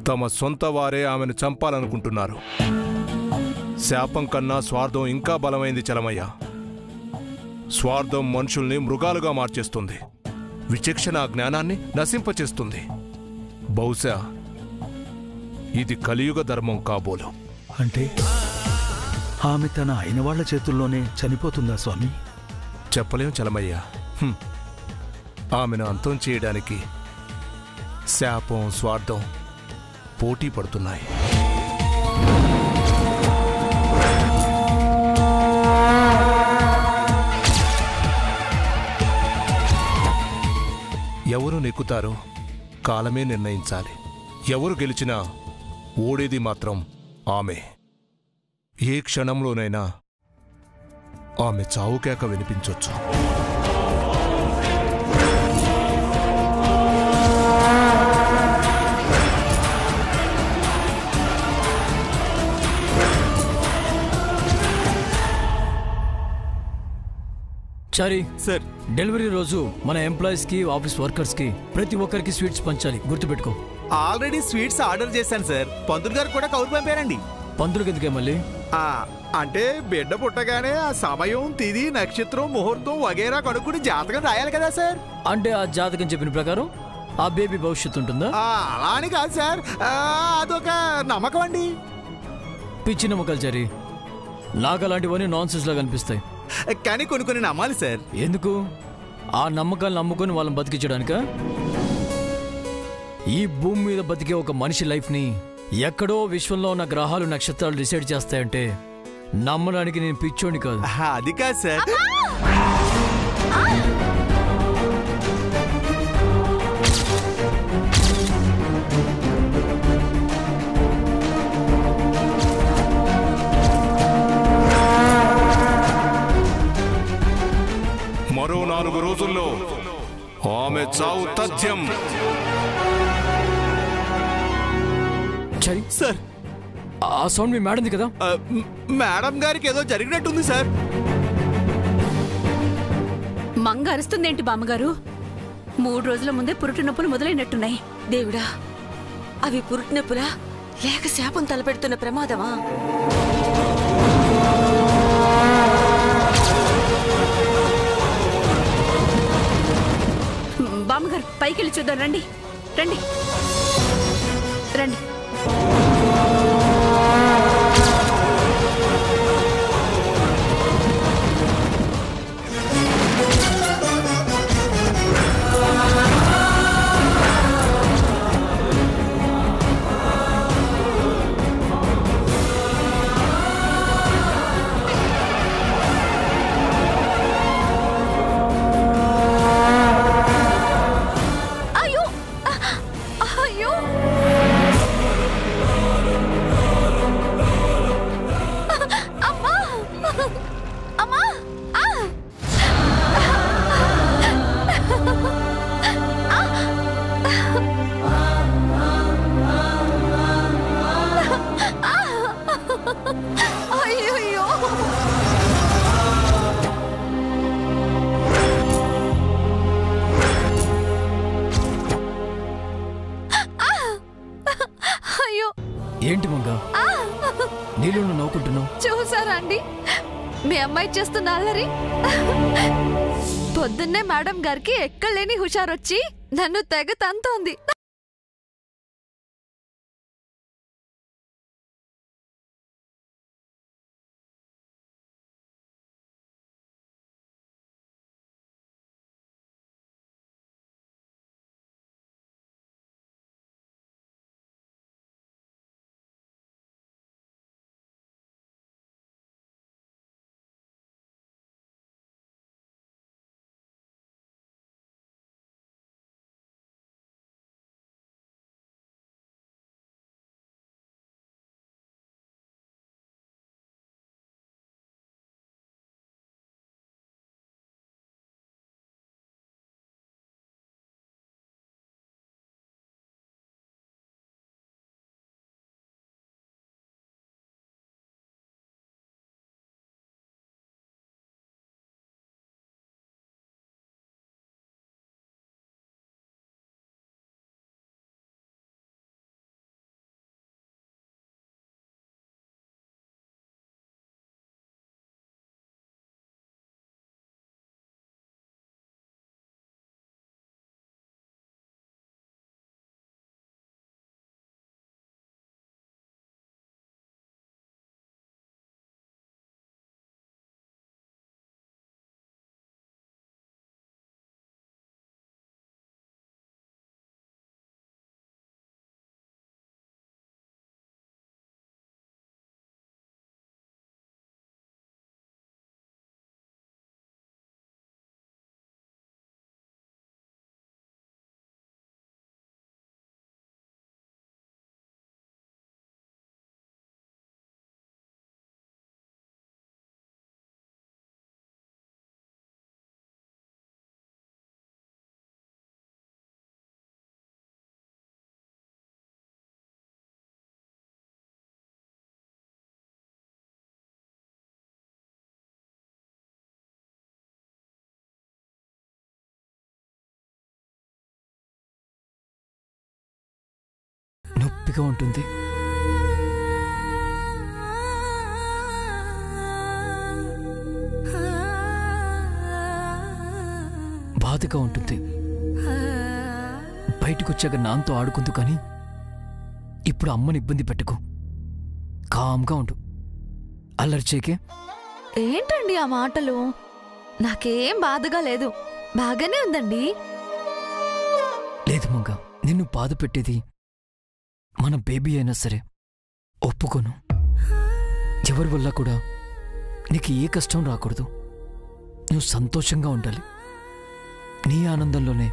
తమ సొంత వారే ఆమెను చంపాలనుకుంటున్నారు. శాపం కన్నా స్వార్థం ఇంకా బలమైంది చలమయ్య. స్వార్థం మనుషుల్ని మృగాలుగా మార్చేస్తుంది, విచక్షణ జ్ఞానాన్ని నశింపచేస్తుంది. బహుశా ఇది కలియుగ ధర్మం కాబోలు. అంటే ఆమె తన అయిన వాళ్ల చేతుల్లోనే చనిపోతుందా స్వామి? చెప్పలేం చలమయ్య. ఆమెను అంతం చేయడానికి శాపం, స్వార్థం పోటీ పడుతున్నాయి. ఎవరు నెక్కుతారో కాలమే నిర్ణయించాలి. ఎవరు గెలిచినా ఓడేది మాత్రం ఆమె. ఏ క్షణంలోనైనా ఆమె చావుకేక వినిపించొచ్చు. చారి సార్, డెలివరీ రోజు మన ఎంప్లాయీస్ కి, ఆఫీస్ వర్కర్స్ కి ప్రతి ఒక్కరికి స్వీట్స్ పంచాలి, గుర్తుపెట్టుకో. ఆల్రెడీ స్వీట్స్ ఆర్డర్ చేశాను సార్. పంతులు గారు కూడా కౌరు పంపారండి. పంతులకి ఎందుకే మళ్ళీ? అంటే బిడ్డ పుట్టగానే ఆ సమయం, తిథి, నక్షత్రం, ముహూర్తం వగేరా కనుక్కుని జాతకం రాయాలి కదా సార్. అంటే ఆ జాతకం చెప్పిన ప్రకారం ఆ బేబీ భవిష్యత్తు ఉంటుందా? అలా అని కాదు సార్, అదొక నమ్మకం అండి. పిచ్చి నమ్మకాలు చారి, నాకు అలాంటివన్నీ నాన్ సెన్స్ లాగా అనిపిస్తాయి. కానీ కొన్ని నమ్మాలి సార్. ఎందుకు? ఆ నమ్మకాలు నమ్ముకొని వాళ్ళని బతికించడానిక? ఈ భూమి మీద బతికే ఒక మనిషి లైఫ్ ని ఎక్కడో విశ్వంలో ఉన్న గ్రహాలు, నక్షత్రాలు డిసైడ్ చేస్తాయంటే నమ్మడానికి నేను పిచ్చోని కాదు. అది కాదు సార్. మరో 4 రోజుల్లో ఆమె చావు తథ్యం. చరి సార్, ఆ సౌండ్ మీ మేడంది కదా? మేడం గారికి ఏదో జరిగినట్టుంది సార్. మంగ అరుస్తుందేంటి బామ్మగారు? 3 రోజుల ముందే పురుటి నొప్పులు మొదలైనట్టున్నాయి. దేవుడా, అవి పురుటి నొప్పులా లేక శాపం తలపెడుతున్న ప్రమాదమా? బామ్మగారు పైకి వెళ్ళి చూద్దాం, రండి రండి రండి. ఏంటి మంగ నీళ్ళు నవ్వుకుంటున్నావు? చూసారా అండి మీ అమ్మాయి చేస్తున్న అల్లరి? పొద్దున్నే మేడం గారికి ఎక్కలేని హుషారొచ్చి నన్ను తెగ తంతోంది. తీపిగా ఉంటుంది, బాధగా ఉంటుంది. బయటకొచ్చాక నాన్నతో ఆడుకుందు, కానీ ఇప్పుడు అమ్మని ఇబ్బంది పెట్టకు. కామ్గా ఉండు, అల్లరి చేకే. ఏంటండి ఆ మాటలు? నాకేం బాధగా లేదు, బాగానే ఉందండి. లేదు మంగ, నిన్ను బాధ పెట్టేది మన బేబీ అయినా సరే ఒప్పుకోను. ఎవరి వల్ల కూడా నీకు ఏ కష్టం రాకూడదు. నువ్వు సంతోషంగా ఉండాలి. నీ ఆనందంలోనే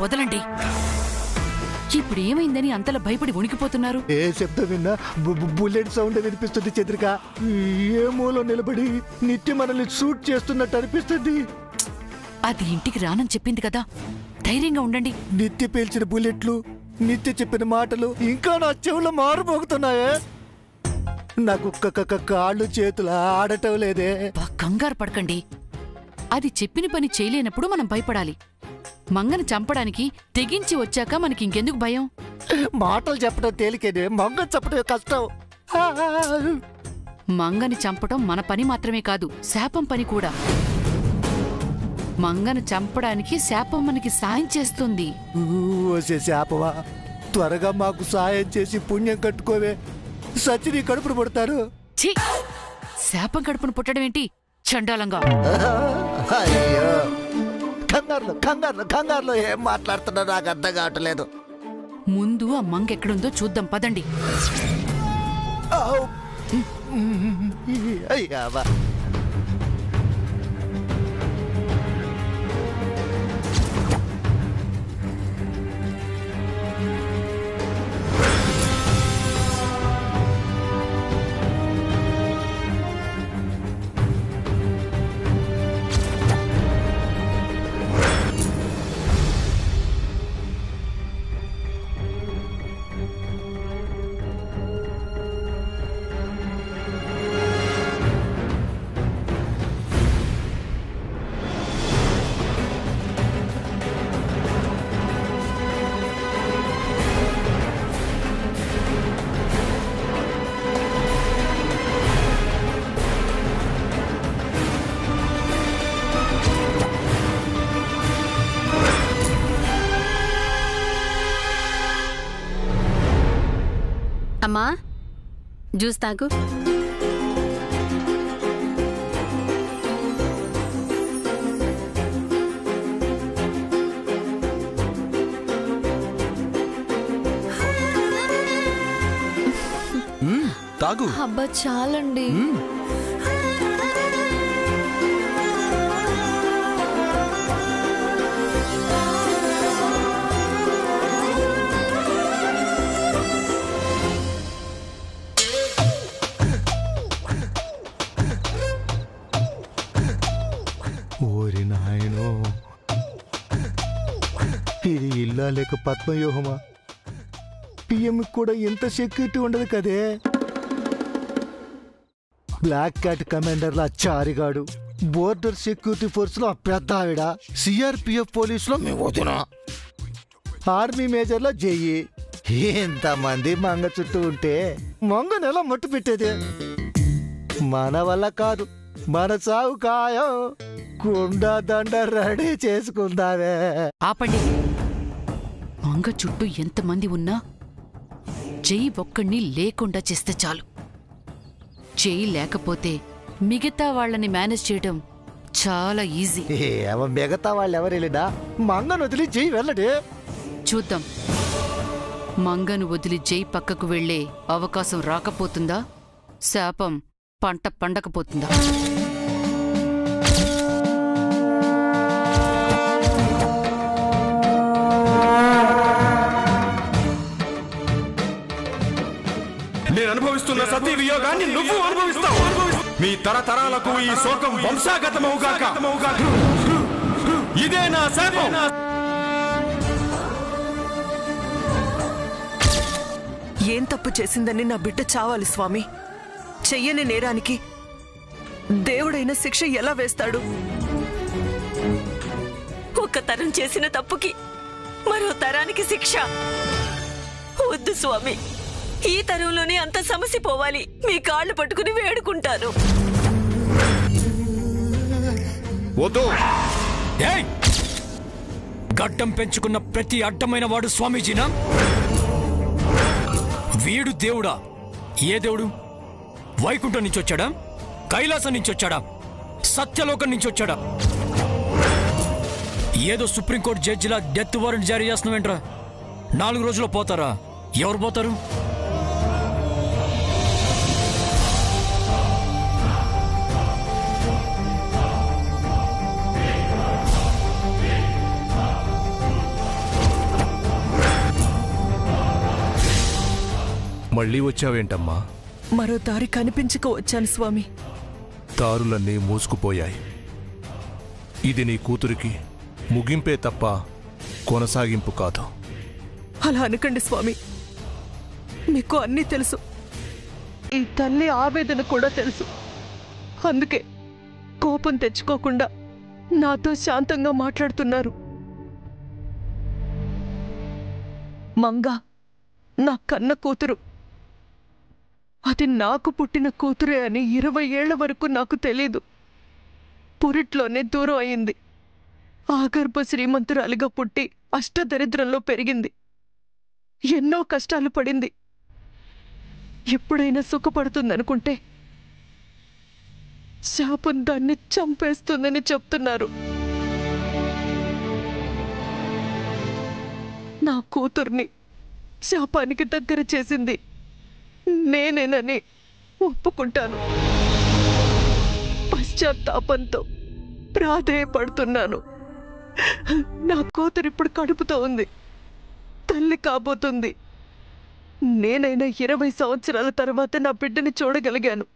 వదలండి. ఇప్పుడు ఏమైందని అంతలా భయపడి వణికిపోతున్నారు? ఏ శబ్దం విన్నా బుల్లెట్ సౌండ్ వినిపిస్తుంది చంద్రిక. ఏ మూలో నిలబడి నిత్య మనల్ని షూట్ చేస్తున్నట్టు అనిపిస్తుంది. అది ఇంటికి రానని చెప్పింది కదా, ధైర్యంగా ఉండండి. నిత్య పేల్చిన బుల్లెట్లు, నిత్య చెప్పిన మాటలు ఇంకా నా చెవులో మారుమోగుతున్నాయే. నాకు కాళ్ళు చేతులు ఆడటం లేదే. కంగారు పడకండి. అది చెప్పిన పని చేయలేనప్పుడు మనం భయపడాలి. మంగను చంపడానికి తెగించి వచ్చాక మనకి ఇంకెందుకు భయం? మాటలు చెప్పడం తేలికేనే, మంగ చెప్పడం కష్టం. మంగని చంపడం మన పని మాత్రమే కాదు, శాపం పని కూడా. మంగను చంపడానికి శాపం మనకి సాయం చేస్తుంది. ఓసే శాపమా, త్వరగా మాకు సాయం చేసి పుణ్యం కట్టుకోవే. సచిని కడుపును పడతారు. ఛీ! శాపం కడుపును పుట్టడం ఏంటి చండాలంగా? అయ్యో, కంగారులో ఏం మాట్లాడుతున్నా నాకు అర్థం కావట్లేదు. ముందు ఆ మంగ ఎక్కడుందో చూద్దాం, పదండి. అయ్యావా, అమ్మా, జ్యూస్ తాగు. తాగు. అబ్బా చాలండి. ఓరి నాయనో, ఇది ఇల్లా లేక పద్మవ్యూహమా? పిఎం కూడా ఎంత సెక్యూరిటీ ఉండదు కదే. బ్లాక్ క్యాట్ కమాండర్ లా చారిగాడు, బోర్డర్ సెక్యూరిటీ ఫోర్స్ లో పెద్ద ఆవిడ, సిఆర్పిఎఫ్ పోలీస్ లో మేము వదిన, ఆర్మీ మేజర్ లో జెయ్యి. ఎంతమంది మంగ చుట్టూ ఉంటే మంగను ఎలా మట్టు పెట్టేది? మన వల్ల కాదు, మన చావు ఖాయం కుండ దండ రెడీ చేసుకుందావే. ఆపండి. మంగ చుట్టూ ఎంతమంది ఉన్నా జై ఒక్కడిని లేకుండా చేస్తే చాలు. జై లేకపోతే మిగతా వాళ్ళని మేనేజ్ చేయడం చాలా ఈజీ. మిగతా వాళ్ళు ఎవరు వెళ్ళినా మంగను వదిలి జై వెళ్ళడే. చూద్దాం, మంగను వదిలి జై పక్కకు వెళ్లే అవకాశం రాకపోతుందా, శాపం పంట పండకపోతుందా? నేను అనుభవిస్తున్న సతీ వియోగాన్ని నువ్వు అనుభవిస్తావు. మీ తరతరాలకు ఈ శోకం వంశాగతమవుగాక. ఇదే నా శాపం. ఏం తప్పు చేసిందని నా బిడ్డ చావాలి స్వామి? చెయ్యని నేరానికి దేవుడైన శిక్ష ఎలా వేస్తాడు? ఒక తరం చేసిన తప్పుకి మరో తరానికి శిక్ష వద్దు స్వామి. ఈ తరంలోనే అంత సమస్య పోవాలి. మీ కాళ్ళు పట్టుకుని వేడుకుంటాను. గడ్డం పెంచుకున్న ప్రతి అడ్డమైన వాడు స్వామీజీనా? వీడు దేవుడా? ఏ దేవుడు? వైకుంఠం నుంచి వచ్చాడా? కైలాసం నుంచి వచ్చాడా? సత్యలోకం నుంచి వచ్చాడా? ఏదో సుప్రీంకోర్టు జడ్జిలా డెత్ వారెంట్ జారీ చేస్తున్నావేంట్రా? 4 రోజుల్లో పోతారా? ఎవరు పోతారు? మళ్ళీ వచ్చావేంటమ్మా? మరో దారి కనిపించక వచ్చాను స్వామి. దారులన్నీ మూసుకుపోయాయి. ఇది నీ కూతురికి ముగింపే తప్ప కొనసాగింపు కాదు. అలా అనకండి స్వామి. మీకు అన్నీ తెలుసు. ఈ తల్లి ఆవేదన కూడా తెలుసు. అందుకే కోపం తెచ్చుకోకుండా నాతో శాంతంగా మాట్లాడుతున్నారు. మంగ నా కన్న కూతురు. అది నాకు పుట్టిన కూతురే అని 20 ఏళ్ల వరకు నాకు తెలీదు. పురిట్లోనే దూరం అయింది. ఆగర్భ శ్రీమంతురాలిగా పుట్టి అష్టదరిద్రంలో పెరిగింది. ఎన్నో కష్టాలు పడింది. ఎప్పుడైనా సుఖపడుతుందనుకుంటే శాపం దాన్ని చంపేస్తుందని చెప్తున్నారు. నా కూతుర్ని శాపానికి దగ్గర చేసింది నేనేనని ఒప్పుకుంటాను. పశ్చాత్తాపంతో ప్రాధేయపడుతున్నాను. నా కూతురు ఇప్పుడు కడుపుతో ఉంది. తల్లి కాబోతుంది. నేనైనా 20 సంవత్సరాల తర్వాత నా బిడ్డని చూడగలిగాను.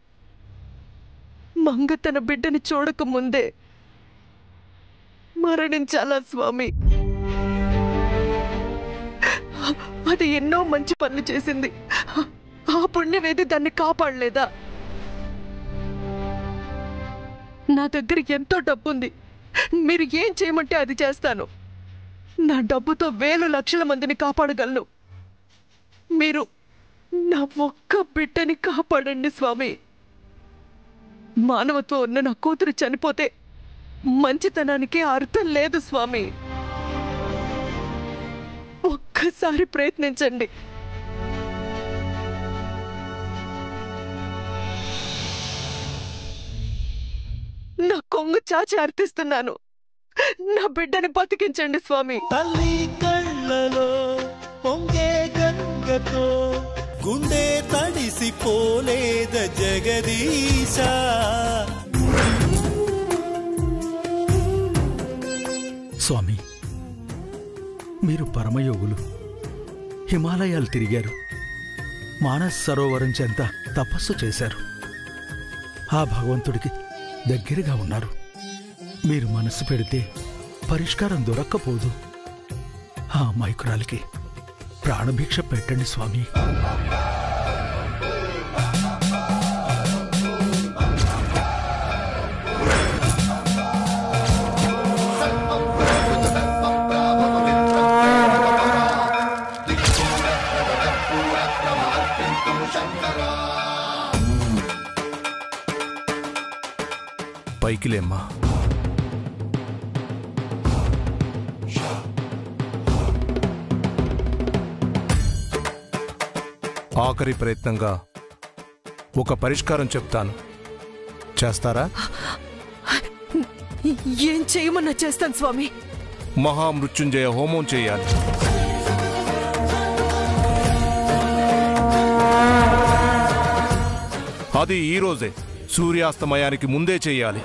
మంగ తన బిడ్డని చూడకముందే మరణించాలా స్వామి? అది ఎన్నో మంచి పనులు చేసింది. ఆ పుణ్యమేది దాన్ని కాపాడలేదా? నా దగ్గర ఎంతో డబ్బుంది. మీరు ఏం చేయమంటే అది చేస్తాను. నా డబ్బుతో వేలు లక్షల మందిని కాపాడగలను. మీరు నా ఒక్క బిడ్డని కాపాడండి స్వామి. మానవత్వం ఉన్న నా కూతురు చనిపోతే మంచితనానికి అర్థం లేదు స్వామి. ఒక్కసారి ప్రయత్నించండి. నా కొంగు చాచి అర్థిస్తున్నాను. నా బిడ్డని బతికించండి స్వామి. తల్లి కళ్ళలో పొంగే గంగతో గుండె తడిసిపోలేద జగదీశ. స్వామి, మీరు పరమయోగులు. హిమాలయాలు తిరిగారు. మానస్ సరోవరం చెంత తపస్సు చేశారు. ఆ భగవంతుడికి దగ్గరగా ఉన్నారు. మీరు మనసు పెడితే పరిష్కారం దొరక్కపోదు. ఆ అమాయకురాలికి ప్రాణభిక్ష పెట్టండి స్వామి. పైకిలేమ్మా. ఆఖరి ప్రయత్నంగా ఒక పరిష్కారం చెప్తాను, చేస్తారా? ఏం చేయమన్నా చేస్తాను స్వామి. మహామృత్యుంజయ హోమం చేయాలి. అది ఈరోజే సూర్యాస్తమయానికి ముందే చేయాలి.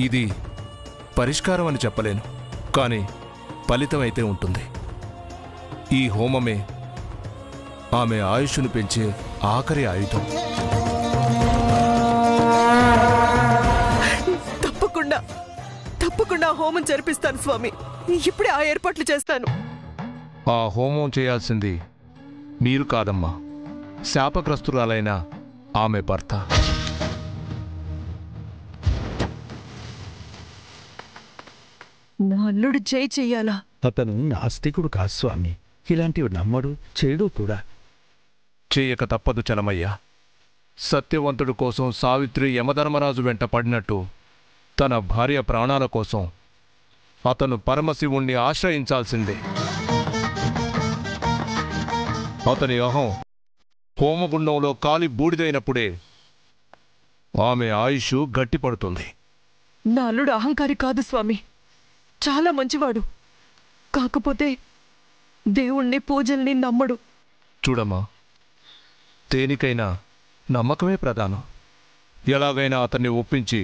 ఇది పరిష్కారం అని చెప్పలేను, కానీ ఫలితం అయితే ఉంటుంది. ఈ హోమమే ఆమె ఆయుష్ను పెంచే ఆఖరి ఆయుధం. తప్పకుండా హోమం జరిపిస్తాను స్వామి. ఇప్పుడే ఆ ఏర్పాట్లు చేస్తాను. ఆ హోమం చేయాల్సింది మీరు కాదమ్మా, శాపగ్రస్తురాలైన ఆమె భర్త. నా అల్లుడు జై చెయ్యాలా? అతను నాస్తికుడు కాదు స్వామి, ఇలాంటివి నమ్మడు, చేయడు కూడా. చేయక తప్పదు చలమయ్యా. సత్యవంతుడి కోసం సావిత్రి యమధర్మరాజు వెంట పడినట్టు తన భార్య ప్రాణాల కోసం అతను పరమశివుణ్ణి ఆశ్రయించాల్సిందే. అతని అహం హోమగుండంలో కాలి బూడిదైనప్పుడే ఆమె ఆయుష్ గట్టిపడుతుంది. నా అల్లుడు అహంకారి కాదు స్వామి, చాలా మంచివాడు. కాకపోతే దేవుణ్ణి పూజల్ని నమ్మడు. చూడమ్మా, దేనికైనా నమ్మకమే ప్రధానం. ఎలాగైనా అతన్ని ఒప్పించి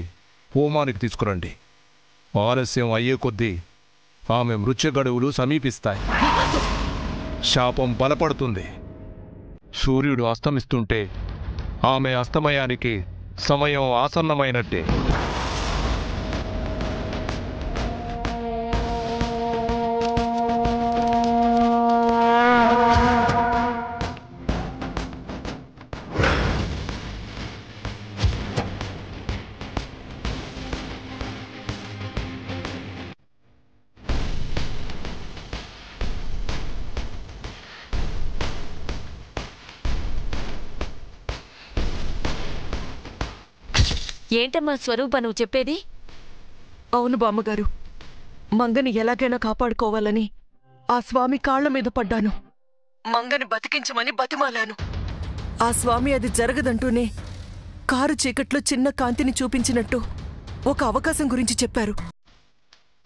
హోమానికి తీసుకురండి. ఆలస్యం అయ్యే కొద్దీ ఆమె మృత్యు గడువులు సమీపిస్తాయి, శాపం బలపడుతుంది. సూర్యుడు అస్తమిస్తుంటే ఆమె అస్తమయానికి సమయం ఆసన్నమైనట్టే. ఏంటమ్మా స్వరూప నువ్వు చెప్పేది? అవును బామ్మగారు, మంగని ఎలాగైనా కాపాడుకోవాలని ఆ స్వామి కాళ్ల మీద పడ్డాను. మంగని బతికించమని బతిమాలాను. ఆ స్వామి అది జరగదంటూనే కారు చీకట్లో చిన్న కాంతిని చూపించినట్టు ఒక అవకాశం గురించి చెప్పారు.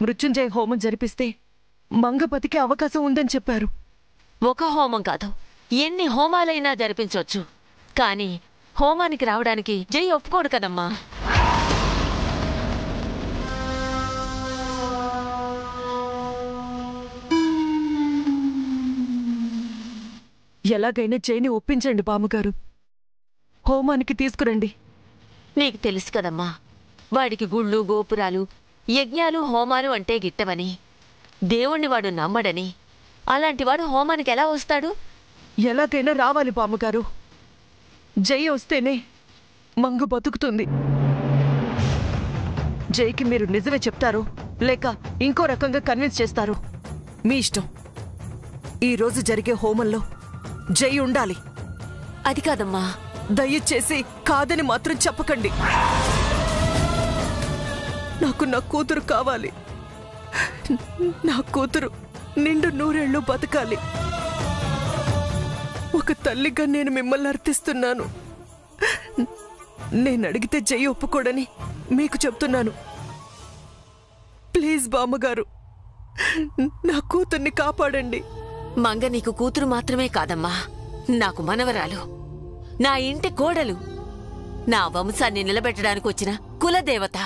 మృత్యుంజయ హోమం జరిపిస్తే మంగ బతికే అవకాశం ఉందని చెప్పారు. ఒక హోమం కాదు, ఎన్ని హోమాలైనా జరిపించవచ్చు. కానీ హోమానికి రావడానికి జై ఒప్పుకోడు కదమ్మా. ఎలాగైనా జైని ఒప్పించండి బామ్మగారు, హోమానికి తీసుకురండి. నీకు తెలుసు కదమ్మా, వాడికి గుళ్ళు గోపురాలు యజ్ఞాలు హోమాలు అంటే గిట్టవని, దేవుణ్ణి వాడు నమ్మడని. అలాంటివాడు హోమానికి ఎలా వస్తాడు? ఎలాగైనా రావాలి బామ్మగారు. జై వస్తేనే మంగు బతుకుతుంది. జైకి మీరు నిజమే చెప్తారు లేక ఇంకో రకంగా కన్విన్స్ చేస్తారు, మీ ఇష్టం. ఈరోజు జరిగే హోమంలో జై ఉండాలి. అది కాదమ్మా. దయచేసి కాదని మాత్రం చెప్పకండి. నాకు నా కూతురు కావాలి. నా కూతురు నిండు నూరేళ్లు బతకాలి. ఒక తల్లిగా నేను మిమ్మల్ని అర్థిస్తున్నాను. నేను అడిగితే జై ఒప్పుకోడని మీకు చెప్తున్నాను. ప్లీజ్ బామ్మగారు, నా కూతుర్ని కాపాడండి. మంగ నీకు కూతురు మాత్రమే కాదమ్మా, నాకు మనవరాలు, నా ఇంటి కోడలు, నా వంశాన్ని నిలబెట్టడానికి వచ్చిన కులదేవత.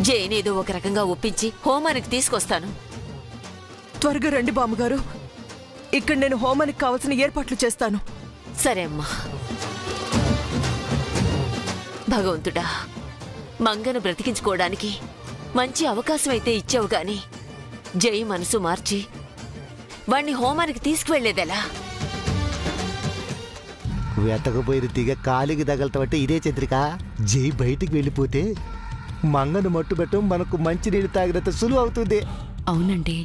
జైనేదో ఒక రకంగా ఒప్పించి హోమానికి తీసుకొస్తాను. త్వరగా రండి బామ్మగారు, ఇక్కడ నేను హోమానికి కావలసిన ఏర్పాట్లు చేస్తాను. సరే అమ్మా. భగవంతుడా, మంగను బ్రతికించుకోవడానికి మంచి అవకాశం అయితే ఇచ్చావు గాని జై మనసు మార్చి వాణ్ణి హోమానికి తీసుకువెళ్లేదెలా? వెతకపోయిన తీగ కాలికి తగలటమంటే ఇదే చంద్రిక. జై బయటికి వెళ్ళిపోతే మంగను మట్టుబెట్టం మనకు మంచినీళ్ళు తాగినంత సులువు అవుతుంది. అవునండి,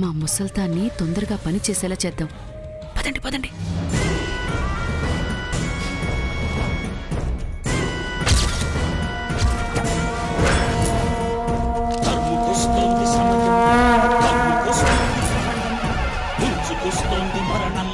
మా ముసల్తాన్ని తొందరగా పని చేసేలా చేద్దాం. పదండి పదండి. మరణం